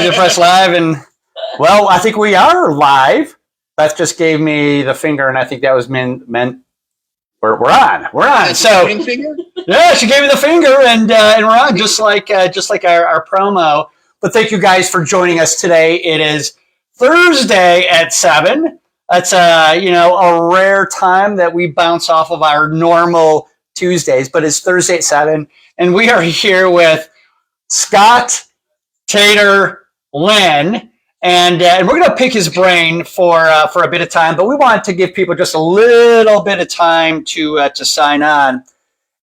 to press live, and well, I think we are live. Beth just gave me the finger, and I think that was meant we're on. We're on. So yeah, she gave me the finger, and we're on, just like our promo. But thank you guys for joining us today. It is Thursday at 7. That's a rare time that we bounce off of our normal Tuesdays, but it's Thursday at 7, and we are here with Scott Tater Lynd, and we're going to pick his brain for a bit of time, but we wanted to give people just a little bit of time to sign on.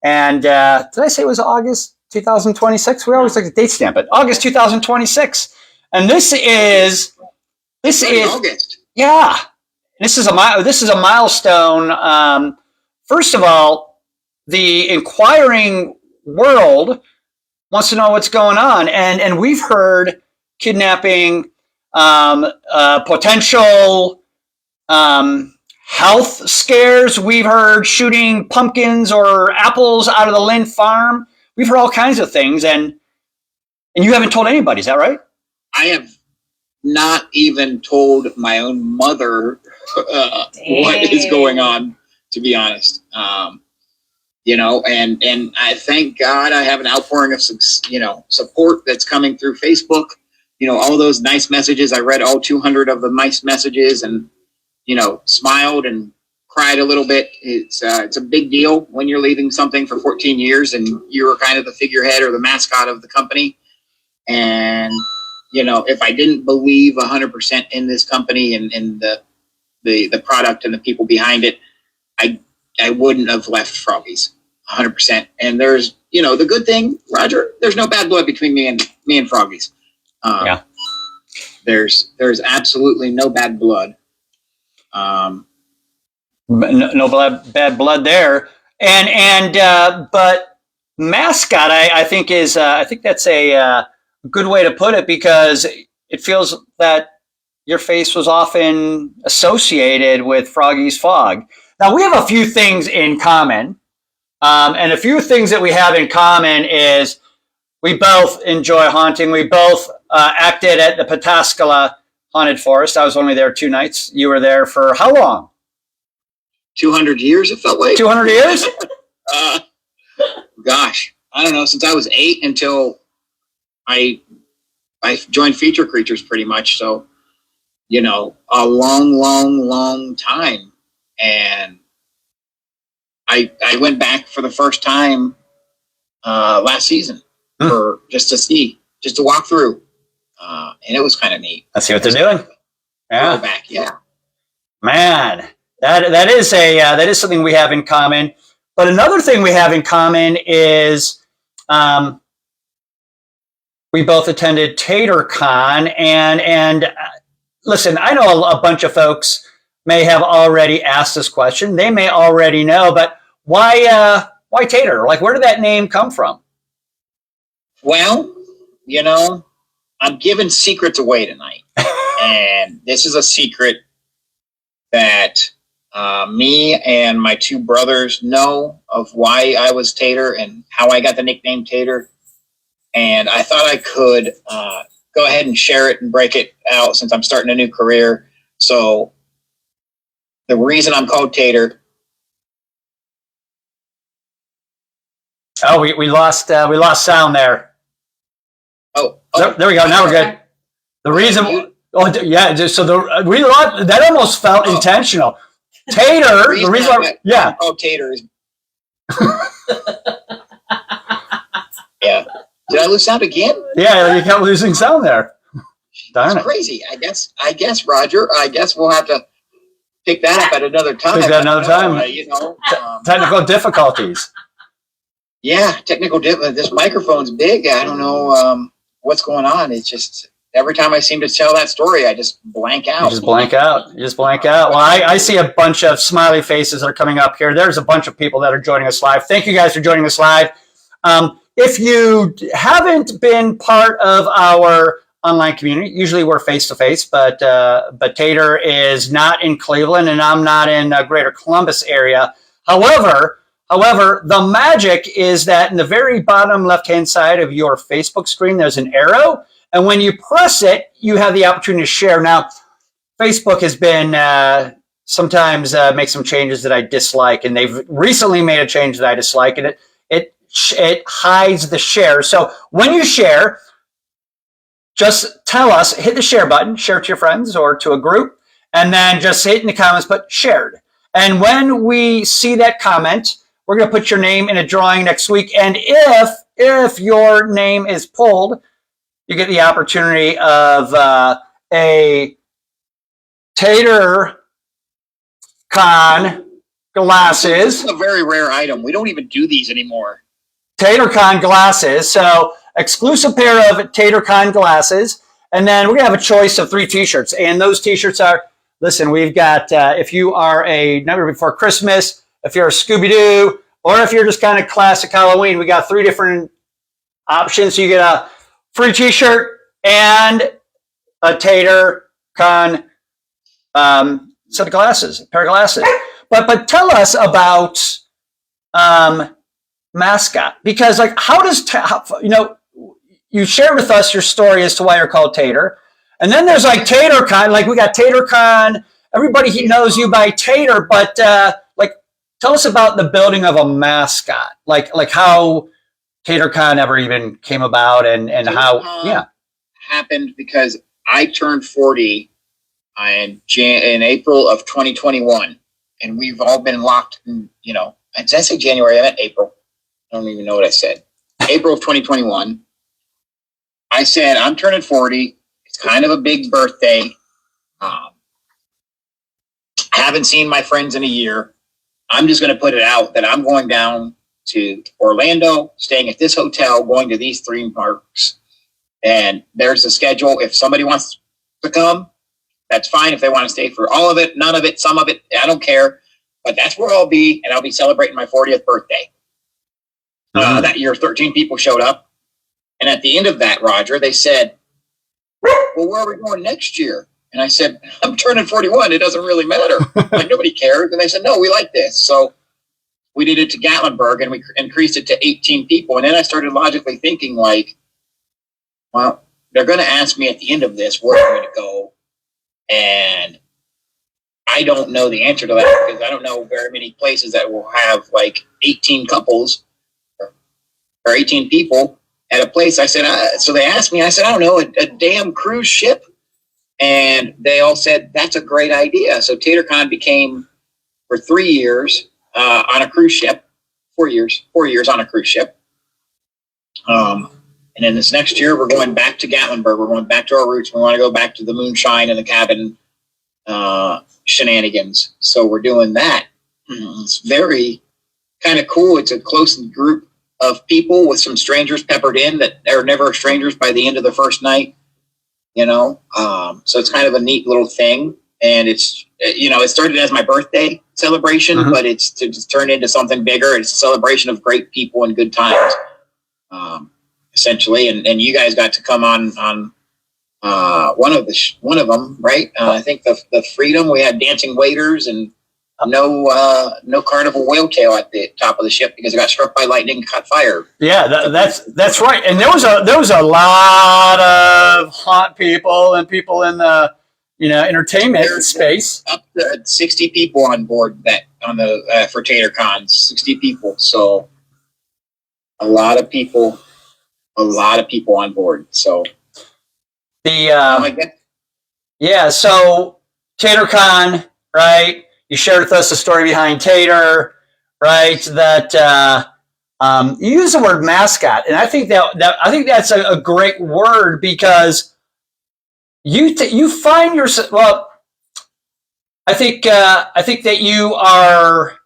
And did I say it was August 2026? We always like to date stamp it. August 2026, and this is August. Yeah, this is a milestone. First of all, the inquiring world wants to know what's going on, and we've heard kidnapping, potential health scares. We've heard shooting pumpkins or apples out of the Lynd farm. We've heard all kinds of things, and you haven't told anybody. Is that right? I have not even told my own mother what is going on, to be honest. And I thank God I have an outpouring of, support that's coming through Facebook. All those nice messages. I read all 200 of the nice messages and, smiled and cried a little bit. It's a big deal when you're leaving something for 14 years and you're kind of the figurehead or the mascot of the company. And, if I didn't believe 100% in this company and the product and the people behind it, I wouldn't have left Froggies 100%. And there's, the good thing, Roger, there's no bad blood between me and Froggies. Yeah. There's absolutely no bad blood. No bad blood there. But mascot, I think that's a good way to put it, because it feels that your face was often associated with Froggy's Fog. Now, we have a few things in common. And a few things that we have in common is we both enjoy haunting. We both acted at the Pataskala Haunted Forest. I was only there 2 nights. You were there for how long? 200 years, it felt like. 200 years? Gosh, I don't know. Since I was 8 until I joined Feature Creatures, pretty much. So, a long time. And I went back for the first time last season for just to walk through, and it was kind of neat. Let's see what they're doing. Yeah, back. Yeah, man, that is something we have in common. But another thing we have in common is we both attended TaterCon, and listen, I know a bunch of folks may have already asked this question. They may already know, but why Tater? Like, where did that name come from? Well, I'm giving secrets away tonight. And this is a secret that me and my 2 brothers know of why I was Tater and how I got the nickname Tater. And I thought I could go ahead and share it and break it out since I'm starting a new career. So the reason I'm called Tater. Oh, we lost sound there. Oh, there we go. Now we're good. The reason, that almost felt intentional. Tater. The reason why, Tater is. Yeah. Did I lose sound again? Yeah, you kept losing sound there. Darn That's crazy. I guess, Roger. I guess we'll have to pick that up at another time. Technical difficulties. Yeah, technical difficulties. This microphone's big. I don't know what's going on. It's just every time I seem to tell that story, I just blank out. You just blank out. Well, I see a bunch of smiley faces that are coming up here. There's a bunch of people that are joining us live. Thank you guys for joining us live. If you haven't been part of our online community, usually we're face-to-face, but Tater is not in Cleveland, and I'm not in Greater Columbus area. However, the magic is that in the very bottom left-hand side of your Facebook screen, there's an arrow, And when you press it, you have the opportunity to share. Now, Facebook has been sometimes make some changes that I dislike, and they've recently made a change that I dislike, and it hides the share. So when you share, just tell us, hit the share button, share to your friends or to a group, and then just hit in the comments, put shared. And when we see that comment, we're going to put your name in a drawing next week. And if your name is pulled, you get the opportunity of a Tater Con glasses. This is a very rare item. We don't even do these anymore. Tater Con glasses. So exclusive pair of Tater Con glasses. And then we're going to have a choice of 3 t-shirts. And those t-shirts are, listen, we've got, if you are a Nightmare Before Christmas, if you're a Scooby-Doo, or if you're just kind of classic Halloween, we got 3 different options. So you get a free t-shirt and a Tater Con set of glasses, a pair of glasses. But tell us about mascot, because like how you shared with us your story as to why you're called Tater, and then there's like Tater Con, like we got Tater Con. Everybody knows you by Tater, but like tell us about the building of a mascot, like how Tater Con ever even came about, and how happened because I turned 40 in April of 2021, and we've all been locked in, did I say January? I meant April. I don't even know what I said. April of 2021. I said, I'm turning 40. It's kind of a big birthday. Haven't seen my friends in a year. I'm just going to put it out that I'm going down to Orlando, staying at this hotel, going to these 3 parks. And there's the schedule. If somebody wants to come, that's fine. If they want to stay for all of it, none of it, some of it, I don't care. But that's where I'll be, and I'll be celebrating my 40th birthday. That year, 13 people showed up. And at the end of that, Roger, they said, well, where are we going next year? And I said, I'm turning 41. It doesn't really matter. Like, nobody cares. And they said, no, we like this. So we did it to Gatlinburg, and we increased it to 18 people. And then I started logically thinking, like, well, they're going to ask me at the end of this where I'm going to go. And I don't know the answer to that, because I don't know very many places that will have like 18 couples or 18 people at a place. I said, so they asked me, I said, I don't know, a damn cruise ship. And they all said, that's a great idea. So TaterCon became for 3 years on a cruise ship, 4 years on a cruise ship. And then this next year, we're going back to Gatlinburg. We're going back to our roots. We want to go back to the moonshine and the cabin shenanigans. So we're doing that. It's very kind of cool. It's a close group of people with some strangers peppered in that are never strangers by the end of the first night, so it's kind of a neat little thing. And it's, it started as my birthday celebration, but it's turned into something bigger. It's a celebration of great people and good times, essentially. And you guys got to come on one of them, right? I think the Freedom, we had dancing waiters and no carnival whale tail at the top of the ship because it got struck by lightning and caught fire. Yeah, that's right. And there was a lot of hot people and people in the entertainment space. Up to 60 people on board for TaterCon, 60 people. So a lot of people on board. So so TaterCon, right? You shared with us the story behind Tater, right? That you use the word mascot, and I think that's a great word because you find yourself. Well, I think that you are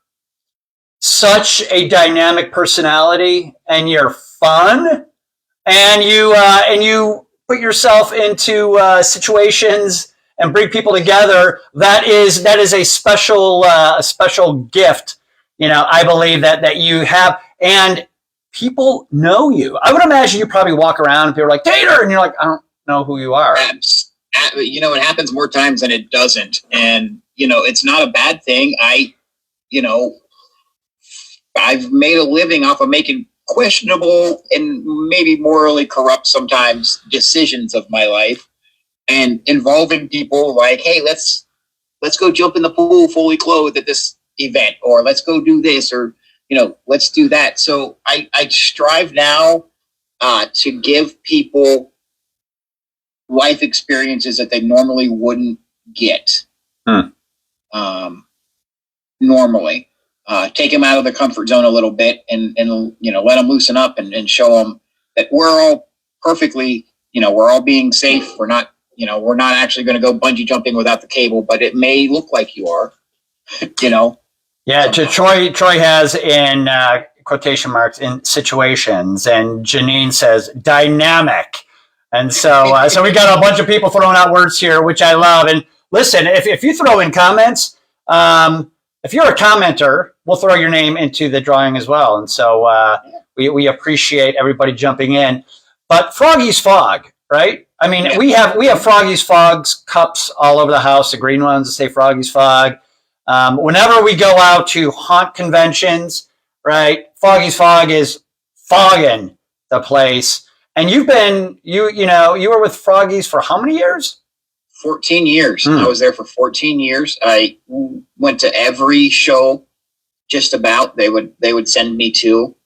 such a dynamic personality, and you're fun, and you put yourself into situations and bring people together. That is a special gift. I believe that you have, and people know you. I would imagine you probably walk around and people are like, Tater, and you're like, I don't know who you are. It happens more times than it doesn't, and it's not a bad thing. I've made a living off of making questionable and maybe morally corrupt sometimes decisions of my life, and involving people like, hey, let's go jump in the pool fully clothed at this event, or let's go do this, or let's do that. So I strive now to give people life experiences that they normally wouldn't get. Normally, take them out of the comfort zone a little bit, and let them loosen up and show them that we're all perfectly, we're all being safe. We're not actually going to go bungee jumping without the cable, but it may look like you are. Yeah, Troy has in quotation marks in situations, and Janine says dynamic. And so so we got a bunch of people throwing out words here, which I love. And listen, if you throw in comments, if you're a commenter, we'll throw your name into the drawing as well. And so we appreciate everybody jumping in. But Froggy's Fog, right? I mean, we have Froggy's Fog's cups all over the house, the green ones that say Froggy's Fog. Whenever we go out to haunt conventions, right, Froggy's Fog is fogging the place. And you were with Froggy's for how many years? 14 years. I was there for 14 years. I went to every show, just about. They would send me to.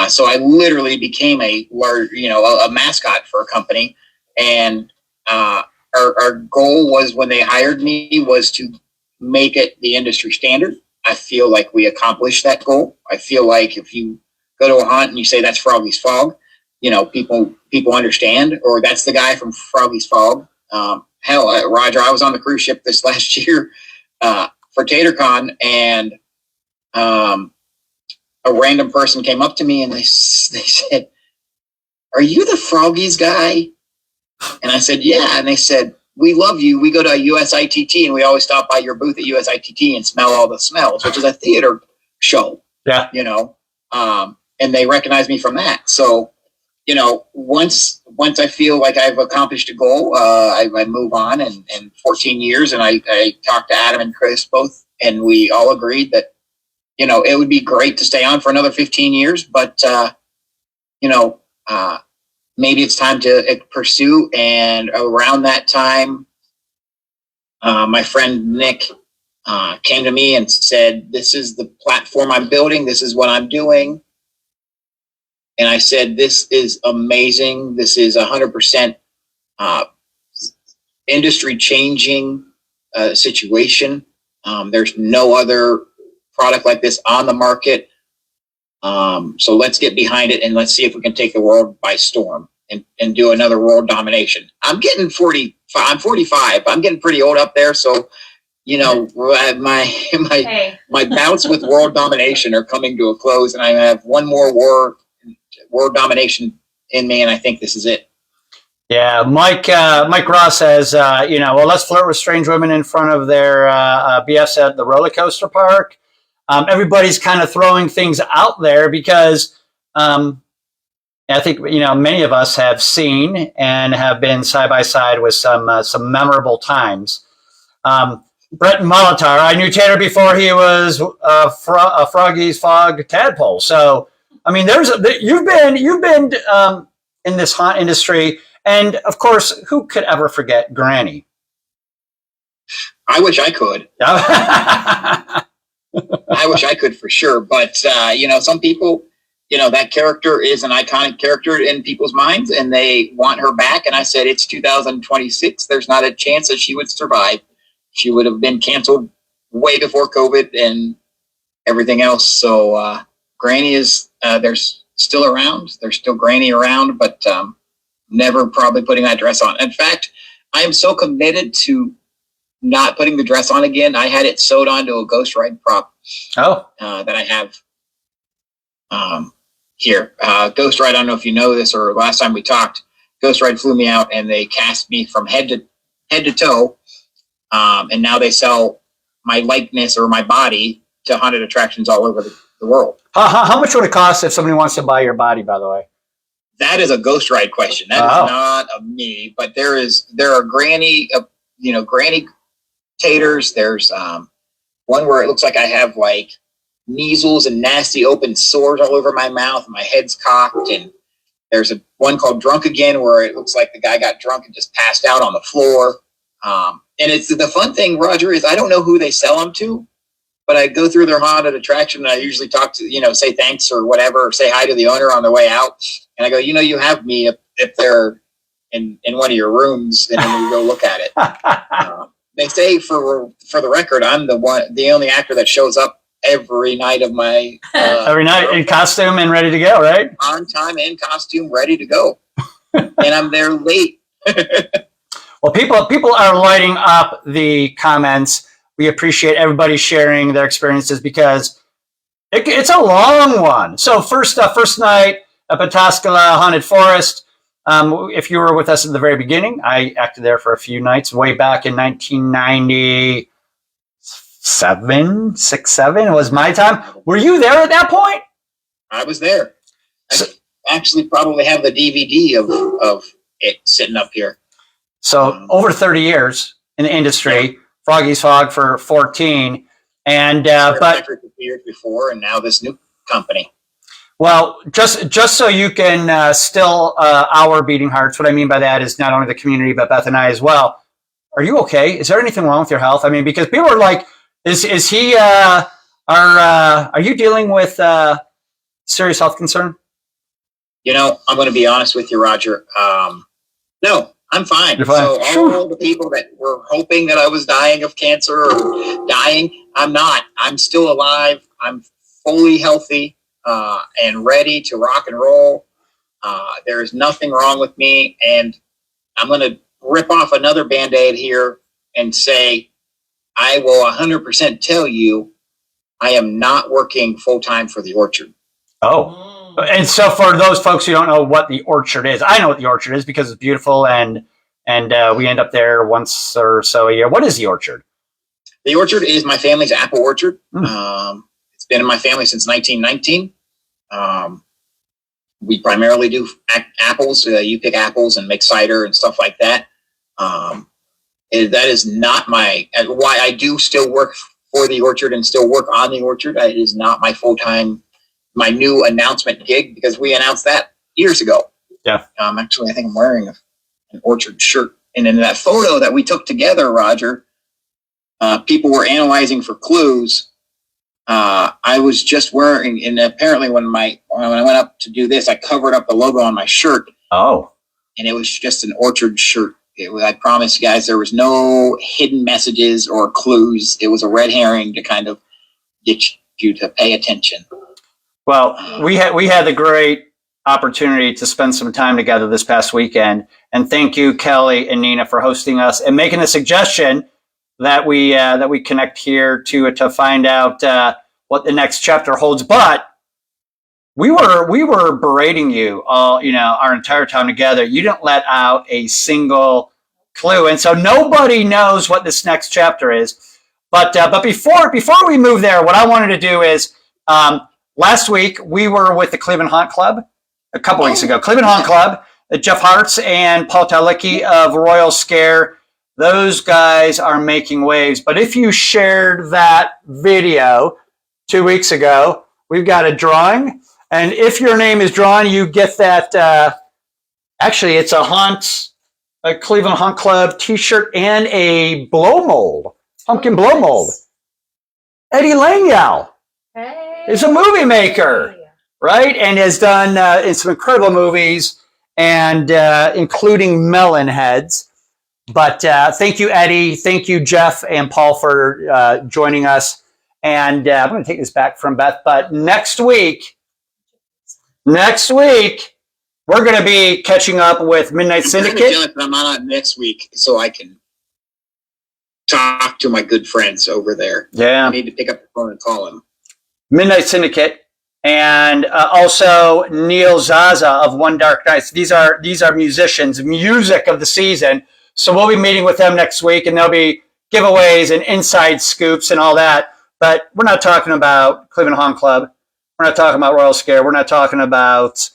So I literally became a mascot for a company. And our goal was, when they hired me, was to make it the industry standard. I feel like we accomplished that goal. I feel like if you go to a haunt and you say that's Froggy's Fog, people understand, or that's the guy from Froggy's Fog. Hell, Roger, I was on the cruise ship this last year for TaterCon, and a random person came up to me and they said, "Are you the Froggy's guy?" And I said, "Yeah." And they said, "We love you. We go to USITT and we always stop by your booth at USITT and smell all the smells," which is a theater show. Yeah. And they recognize me from that. So, once I feel like I've accomplished a goal, I move on. And 14 years, and I talked to Adam and Chris both, and we all agreed that, it would be great to stay on for another 15 years, but, maybe it's time to pursue. And around that time, my friend Nick came to me and said, "This is the platform I'm building. This is what I'm doing." And I said, "This is amazing. This is 100% industry changing situation. There's no other product like this on the market. So let's get behind it, and let's see if we can take the world by storm and do another world domination." I'm getting 45. I'm 45. I'm getting pretty old up there. So, my bouts with world domination are coming to a close, and I have one more world domination in me, and I think this is it. Yeah, Mike Ross says, let's flirt with strange women in front of their BFs at the roller coaster park. Everybody's kind of throwing things out there because I think many of us have seen and have been side by side with some memorable times. Brett Molitar, I knew Tater before he was a Froggy's Fog tadpole. So I mean, you've been in this haunt industry, and of course, who could ever forget Granny? I wish I could. I wish I could for sure, but some people, that character is an iconic character in people's minds, and they want her back. And I said, it's 2026. There's not a chance that she would survive. She would have been canceled way before COVID and everything else. So Granny is there's still around. There's still Granny around, but never probably putting that dress on. In fact, I am so committed to not putting the dress on again. I had it sewed onto a Ghost Ride prop. That I have here. Ghost Ride, I don't know if you know this, or last time we talked, Ghost Ride flew me out and they cast me from head to toe. And now they sell my likeness or my body to haunted attractions all over the world. How much would it cost if somebody wants to buy your body, by the way? That is a Ghost Ride question. That is not a me, but there are Granny, Granny Taters. There's one where it looks like I have like measles and nasty open sores all over my mouth. My head's cocked, and there's one called Drunk Again where it looks like the guy got drunk and just passed out on the floor. And it's the fun thing, Roger, is I don't know who they sell them to, but I go through their haunted attraction and I usually talk to, say thanks or whatever, or say hi to the owner on their way out. And I go, you have me if they're in one of your rooms, and then we go look at it. They say for the record, I'm the only actor that shows up every night of my every night in costume and ready to go, right? On time, in costume, ready to go, and I'm there late. Well, people are lighting up the comments. We appreciate everybody sharing their experiences because it's a long one. So first night at Petoskala Haunted Forest. If you were with us at the very beginning, I acted there for a few nights way back in 1997 was my time. Were you there at that point? I was there. I actually probably have the DVD of it sitting up here. So over 30 years in the industry, yeah. Froggy's Fog for 14, and but years before, and now this new company. Well, just so you can still our beating hearts. What I mean by that is not only the community, but Beth and I as well. Are you okay? Is there anything wrong with your health? I mean, because people are like, is he? Are you dealing with serious health concern? I'm going to be honest with you, Roger. No, I'm fine. You're fine. So all the people that were hoping that I was dying of cancer or dying, I'm not. I'm still alive. I'm fully healthy. And ready to rock and roll. There is nothing wrong with me, and I'm going to rip off another Band-Aid here and say I will 100% tell you I am not working full-time for the Orchard. Oh, and so for those folks who don't know what the Orchard is, I know what the Orchard is because it's beautiful, and we end up there once or so a year. What is the Orchard? The Orchard is my family's apple orchard. It's been in my family since 1919. We primarily do apples. You pick apples and make cider and stuff like that. That is not why I do still work for the Orchard and still work on the Orchard. It is not my full-time, my new announcement gig, because we announced that years ago. Yeah. Actually, I think I'm wearing an Orchard shirt. And in that photo that we took together, Roger, people were analyzing for clues. I was just wearing, and apparently when I went up to do this, I covered up the logo on my shirt. Oh. And it was just an Orchard shirt. I promise you guys, there was no hidden messages or clues. It was a red herring to kind of get you to pay attention. Well, we had the great opportunity to spend some time together this past weekend, and thank you, Kelly and Nina, for hosting us and making a suggestion that we connect here to find out what the next chapter holds. But we were berating you all, our entire time together. You didn't let out a single clue, and so nobody knows what this next chapter is. But before we move there, what I wanted to do is last week we were with the Cleveland Haunt Club a couple weeks ago. Cleveland Haunt Club, Jeff Hartz and Paul Talicki of Royal Scare. Those guys are making waves. But if you shared that video 2 weeks ago, we've got a drawing. And if your name is drawn, you get that. Actually, it's a Cleveland Haunt Club T-shirt and a blow mold, pumpkin blow mold. Eddie Lynd is a movie maker, right? And has done in some incredible movies, and including Melon Heads. But thank you, Eddie. Thank you, Jeff and Paul, for joining us. And I'm going to take this back from Beth. But next week, we're going to be catching up with Midnight Syndicate. I'm on next week, so I can talk to my good friends over there. Yeah. I need to pick up the phone and call them. Midnight Syndicate. And also Neil Zaza of One Dark Nights. These are musicians, music of the season. So we'll be meeting with them next week, and there'll be giveaways and inside scoops and all that. But we're not talking about Cleveland Haunt Club. We're not talking about Royal Scare. We're not talking about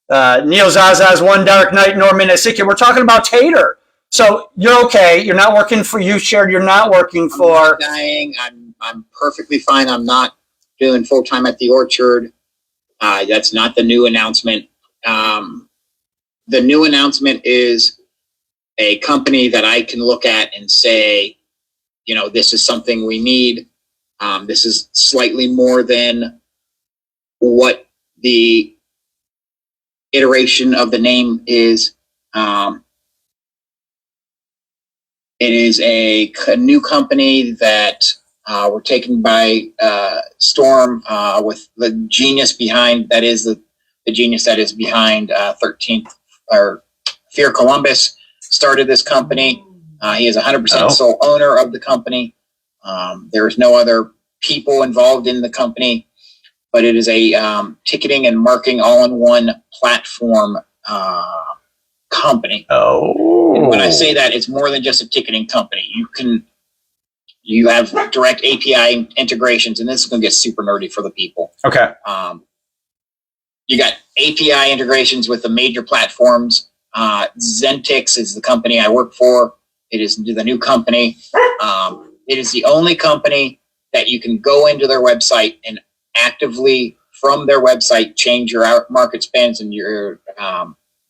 Neil Zaza's One Dark Night nor Midnight Syndicate. We're talking about Tater. So you're okay. You're not working for you, shared. You're not working for. I'm not dying. I'm perfectly fine. I'm not doing full-time at the Orchard. That's not the new announcement. The new announcement is a company that I can look at and say, this is something we need. This is slightly more than what the iteration of the name is. It is a new company that were taken by storm with the genius behind, that is the genius that is behind 13th or Fear Columbus started this company. He is 100% sole owner of the company. There is no other people involved in the company, but it is a ticketing and marketing all-in-one platform company. And when I say that, it's more than just a ticketing company. You have direct API integrations, and this is going to get super nerdy for the people. Okay. You got API integrations with the major platforms. Zentix is the company I work for. It is the new company. It is the only company that you can go into their website and actively, from their website, change your market spends and your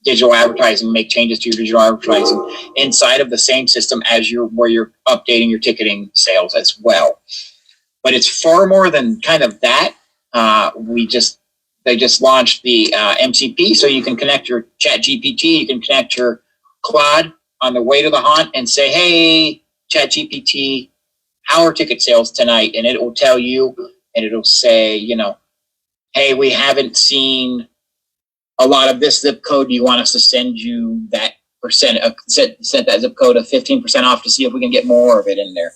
digital advertising, make changes to your digital advertising inside of the same system as where you're updating your ticketing sales as well. But it's far more than kind of that. They just launched the MCP, so you can connect your Chat GPT, you can connect your Claude on the way to the haunt and say, hey, Chat GPT, how are ticket sales tonight? And it will tell you, and it'll say, hey, we haven't seen a lot of this zip code. Do you want us to send you that percent, set that zip code of 15% off to see if we can get more of it in there?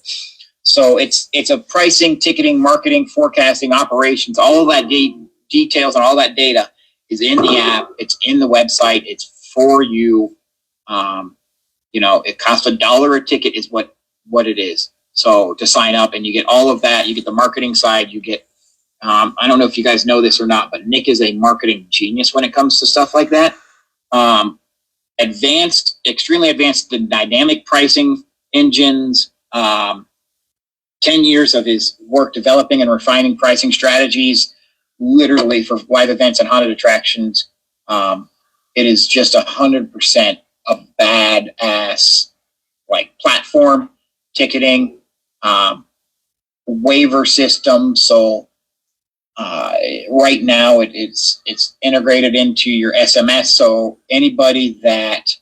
So it's a pricing, ticketing, marketing, forecasting, operations, all of that details and all that data is in the app. It's in the website. It's for you. It costs $1 a ticket is what it is. So to sign up, and you get all of that, you get the marketing side, you get, I don't know if you guys know this or not, but Nick is a marketing genius when it comes to stuff like that. Extremely advanced dynamic pricing engines, 10 years of his work developing and refining pricing strategies, literally for live events and haunted attractions. It is just 100% a badass platform, ticketing, waiver system. So right now it's integrated into your SMS. So anybody that,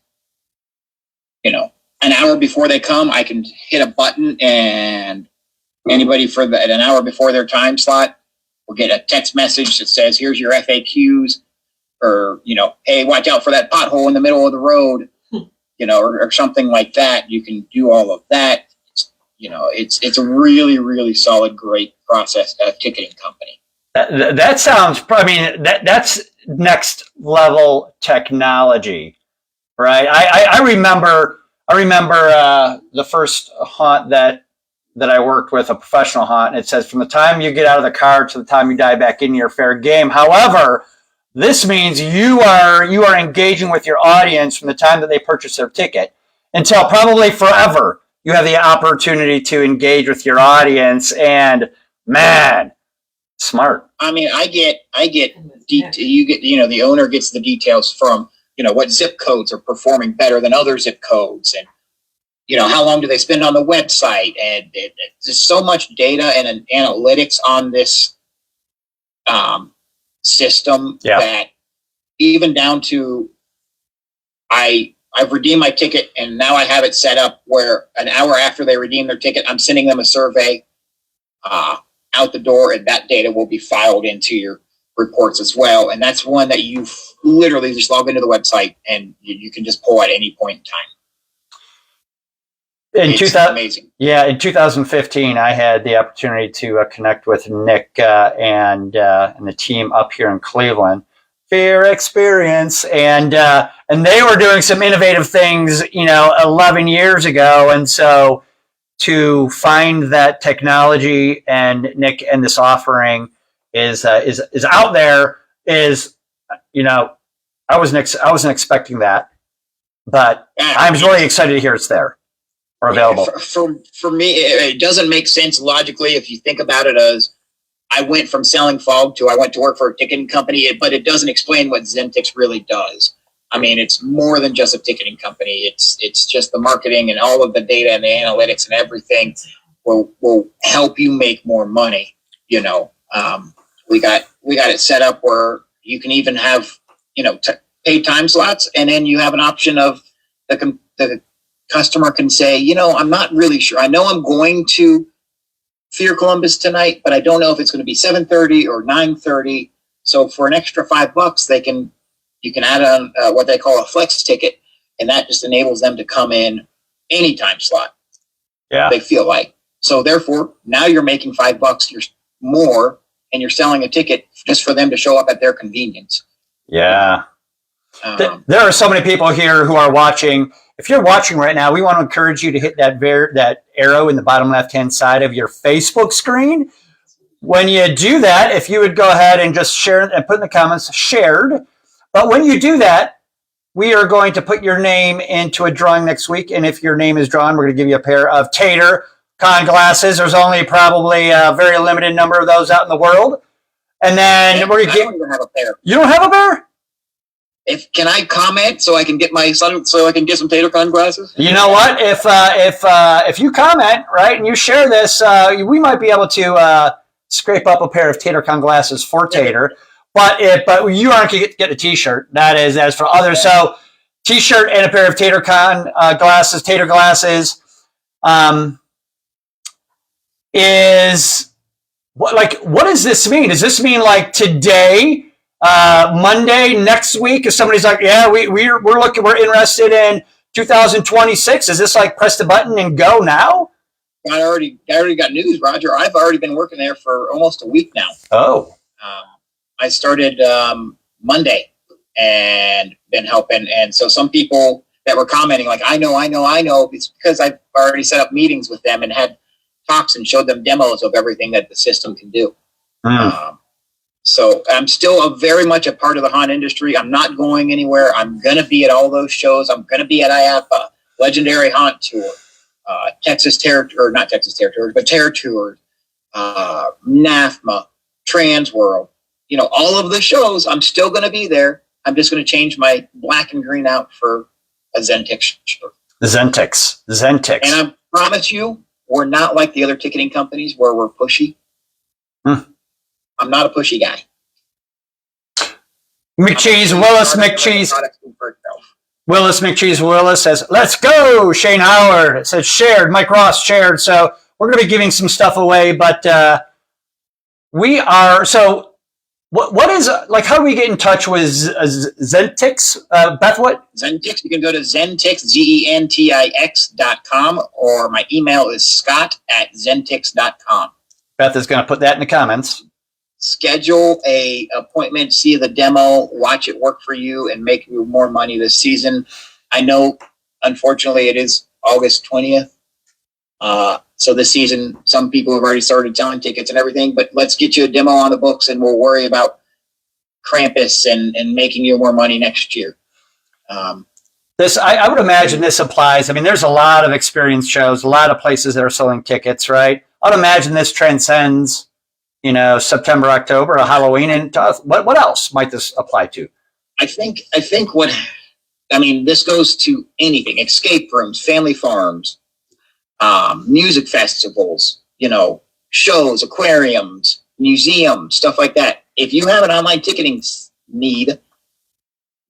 an hour before they come, I can hit a button, and anybody for an hour before their time slot will get a text message that says, here's your FAQs, or, hey, watch out for that pothole in the middle of the road, or something like that. You can do all of that. It's a really, really solid, great process ticketing company. That sounds, that's next level technology, right? I remember the first haunt that I worked with, a professional haunt, and it says from the time you get out of the car to the time you dive back in, you're fair game. However, this means you are engaging with your audience from the time that they purchase their ticket until probably forever. You have the opportunity to engage with your audience, and man, smart. I get the owner gets the details from, what zip codes are performing better than other zip codes, and how long do they spend on the website, and there's so much data and analytics on this system that even down to I've redeemed my ticket, and now I have it set up where an hour after they redeem their ticket, I'm sending them a survey out the door, and that data will be filed into your reports as well. And that's one that you literally just log into the website and you can just pull at any point in time. It's amazing. Yeah, in 2015, I had the opportunity to connect with Nick and the team up here in Cleveland. Fear Experience, and they were doing some innovative things, 11 years ago, and so to find that technology and Nick and this offering is out there is, I wasn't expecting that, but I'm really excited to hear it's there or available. For me, it doesn't make sense logically if you think about it as I went from selling fog to I went to work for a ticketing company, but it doesn't explain what Zentix really does. I mean, it's more than just a ticketing company. It's just the marketing and all of the data and the analytics and everything will help you make more money. You know, we got it set up where you can even have, you know, paid time slots, and then you have an option of the customer can say, you know, I'm not really sure. I know I'm going to Fear Columbus tonight, but I don't know if it's going to be 7:30 or 9:30. So for an extra $5, you can add on what they call a flex ticket, and that just enables them to come in any time slot. Yeah, they feel like. So therefore, now you're making $5 more, and you're selling a ticket just for them to show up at their convenience. Yeah. There are so many people here who are watching. If you're watching right now, we want to encourage you to hit that arrow in the bottom left-hand side of your Facebook screen. When you do that, if you would go ahead and just share and put in the comments, shared. But when you do that, we are going to put your name into a drawing next week. And if your name is drawn, we're going to give you a pair of Tater con glasses. There's only probably a very limited number of those out in the world. And then we're going to I don't even have a pair. You don't have a pair? Can I comment so I can get some TaterCon glasses? You know what? If you comment, right, and you share this, we might be able to scrape up a pair of TaterCon glasses for Tater. But you aren't going to get a T-shirt. That is as for others. So T-shirt and a pair of TaterCon glasses, Tater glasses, is what does this mean? Does this mean like today? Monday next week, if somebody's like, yeah, we're interested in 2026. Is this like press the button and go now? I already got news, Roger. I've already been working there for almost a week now. Oh, I started Monday and been helping, and so some people that were commenting like, I know, it's because I've already set up meetings with them and had talks and showed them demos of everything that the system can do. So I'm still very much a part of the haunt industry. I'm not going anywhere. I'm going to be at all those shows. I'm going to be at IAPA, Legendary Haunt Tour, Texas Terror Tour, not Texas Terror Tour, but Terror Tour, NAFMA, Trans World. You know, all of the shows, I'm still going to be there. I'm just going to change my black and green out for a Zentix shirt. Zentix. And I promise you, we're not like the other ticketing companies where we're pushy. I'm not a pushy guy. McCheese Willis says, let's go. Shane Howard says shared. Mike Ross shared. So we're going to be giving some stuff away, but we are. So what is, like, how do we get in touch with Zentix? Beth, what? Zentix, you can go to Zentix, Zentix.com, or my email is scott@zentix.com. Beth is going to put that in the comments. Schedule a appointment, see the demo, watch it work for you, and make you more money this season. I know, unfortunately, it is August 20th. So this season, some people have already started selling tickets and everything, but let's get you a demo on the books, and we'll worry about Krampus and making you more money next year. I would imagine this applies. I mean, there's a lot of experience shows, a lot of places that are selling tickets, right? I'd imagine this transcends, you know, September, October, or Halloween, and what else might this apply to? I think this goes to anything: escape rooms, family farms, music festivals, you know, shows, aquariums, museums, stuff like that. If you have an online ticketing need,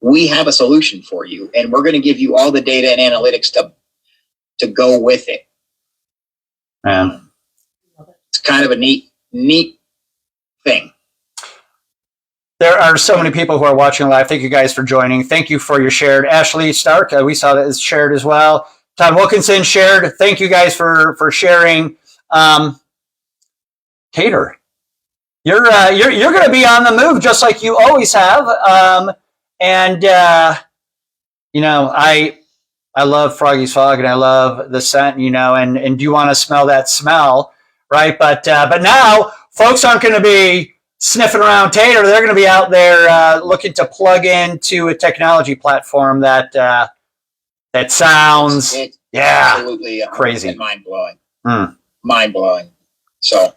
we have a solution for you, and we're going to give you all the data and analytics to go with it. It's kind of a neat thing. There are so many people who are watching live. Thank you guys for joining. Thank you for your shared. Ashley Stark, we saw that is shared as well. Todd Wilkinson shared. Thank you guys for sharing. Tater, you're going to be on the move just like you always have. You know, I love Froggy's Fog, and I love the scent. You know, and do you want to smell that smell, right? But now folks aren't going to be sniffing around Tater. They're going to be out there looking to plug into a technology platform that sounds absolutely crazy, mind blowing. So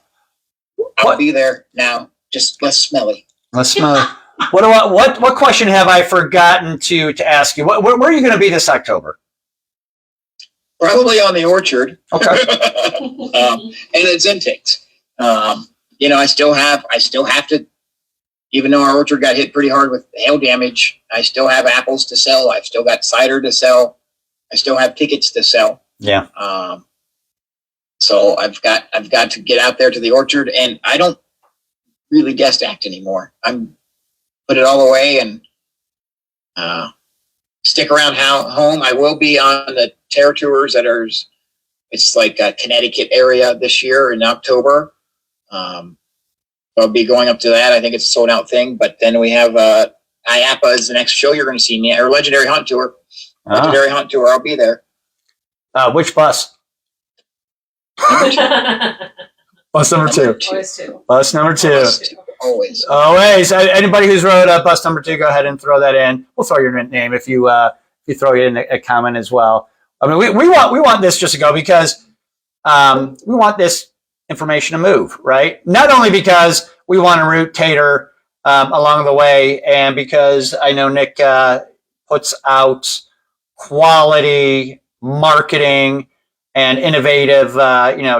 I'll be there now. Just less smelly. Less smelly. What question have I forgotten to ask you? Where are you going to be this October? Probably on the orchard. Okay. And it's intakes. I still have to, even though our orchard got hit pretty hard with hail damage, I still have apples to sell. I've still got cider to sell. I still have tickets to sell. Yeah. So I've got to get out there to the orchard, and I don't really guest act anymore. I'm put it all away and stick around home. I will be on the Terror Tours it's like a Connecticut area this year in October. I'll be going up to that. I think it's a sold out thing. But then we have IAPA is the next show you're going to see me, or Legendary Hunt Tour. Legendary Hunt Tour. I'll be there. Which bus? Bus number two. Bus number two. Always. Anybody who's wrote bus number 2, go ahead and throw that in. We'll throw your name if you throw it in a comment as well. I mean, we want this just to go because we want this information to move, right? Not only because we want to root Tater along the way, and because I know Nick puts out quality marketing and innovative,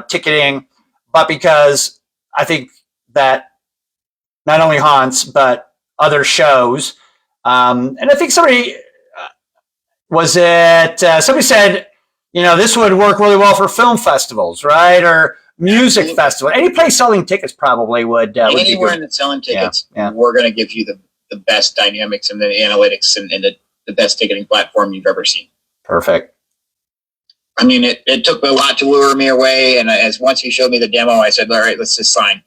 ticketing, but because I think that not only Haunts, but other shows. And I think somebody said, this would work really well for film festivals, right? Or music festival. Any place selling tickets probably would. Anywhere that's selling tickets, we're going to give you the best dynamics and the analytics and the best ticketing platform you've ever seen. Perfect. I mean, it took a lot to lure me away, and as once he showed me the demo, I said, all right, let's just sign.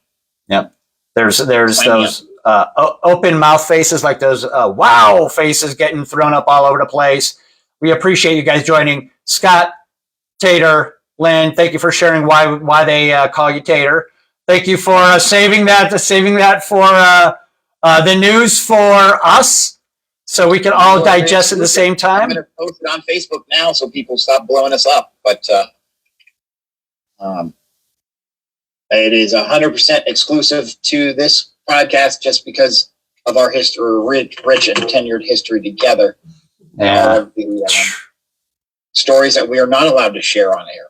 Yep. There's those open mouth faces, like those wow faces getting thrown up all over the place. We appreciate you guys joining. Scott, Tater, Lynd, thank you for sharing why they call you Tater. Thank you for saving that for the news for us, so we can all digest at the same time. I'm going to post it on Facebook now so people stop blowing us up. But it is 100% exclusive to this podcast just because of our history, rich and tenured history together. Yeah. All of the stories that we are not allowed to share on air.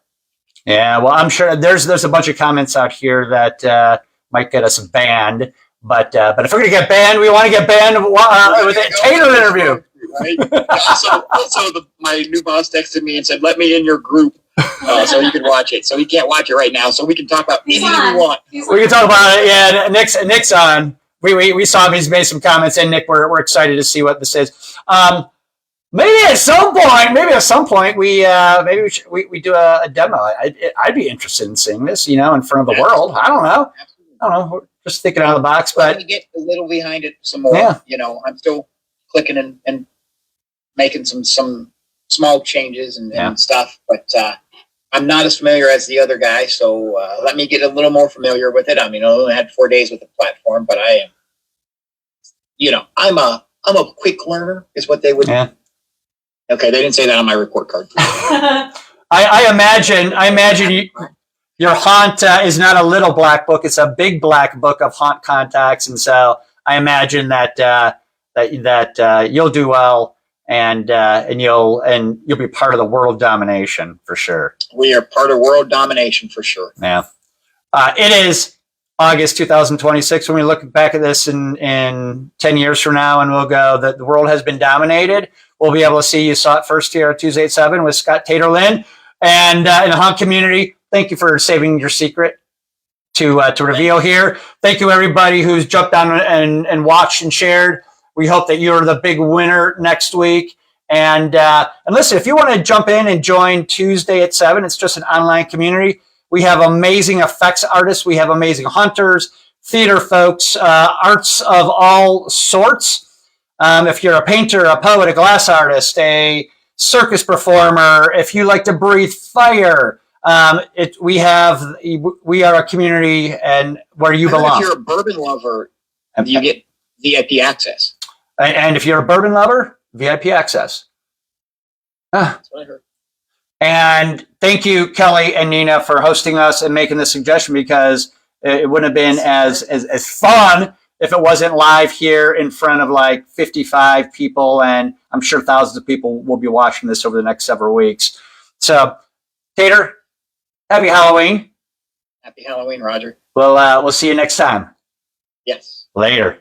Yeah, well, I'm sure there's a bunch of comments out here that might get us banned. But if we're going to get banned, we want to get banned with a Tater interview. Right? Also my new boss texted me and said, let me in your group so he can watch it. So he can't watch it right now, so we can talk about anything we want. We can talk about it. Yeah, Nick's on. We saw him. He's made some comments. And Nick, we're excited to see what this is. Maybe at some point, we do a demo. I'd be interested in seeing this, in front of the world. I don't know. We're just thinking out of the box, but we get a little behind it some more. Yeah. I'm still clicking and making some small changes and stuff, but I'm not as familiar as the other guy. So let me get a little more familiar with it. I mean, I only had 4 days with the platform, but I am, I'm a quick learner, is what they would. Yeah. Okay, they didn't say that on my report card. I imagine your haunt is not a little black book; it's a big black book of haunt contacts, and so I imagine that you'll do well, and you'll be part of the world domination for sure. We are part of world domination for sure. Yeah, it is August 2026 when we look back at this in 10 years from now, and we'll go that the world has been dominated. We'll be able to see you saw it first here at Tuesday at 7 with Scott Tater Lynd. And in the haunt community, thank you for saving your secret to reveal here. Thank you, everybody who's jumped on and watched and shared. We hope that you're the big winner next week. And listen, if you want to jump in and join Tuesday at 7, it's just an online community. We have amazing effects artists. We have amazing hunters, theater folks, arts of all sorts. If you're a painter, a poet, a glass artist, a circus performer, if you like to breathe fire, we are a community and where you belong. If you're a bourbon lover, you get VIP access. And if you're a bourbon lover, VIP access. That's what I heard. And thank you, Kelly and Nina, for hosting us and making the suggestion, because It wouldn't have been as fun if it wasn't live here in front of like 55 people, and I'm sure thousands of people will be watching this over the next several weeks. So, Tater, happy Halloween. Happy Halloween, Roger. We'll see you next time. Yes. Later.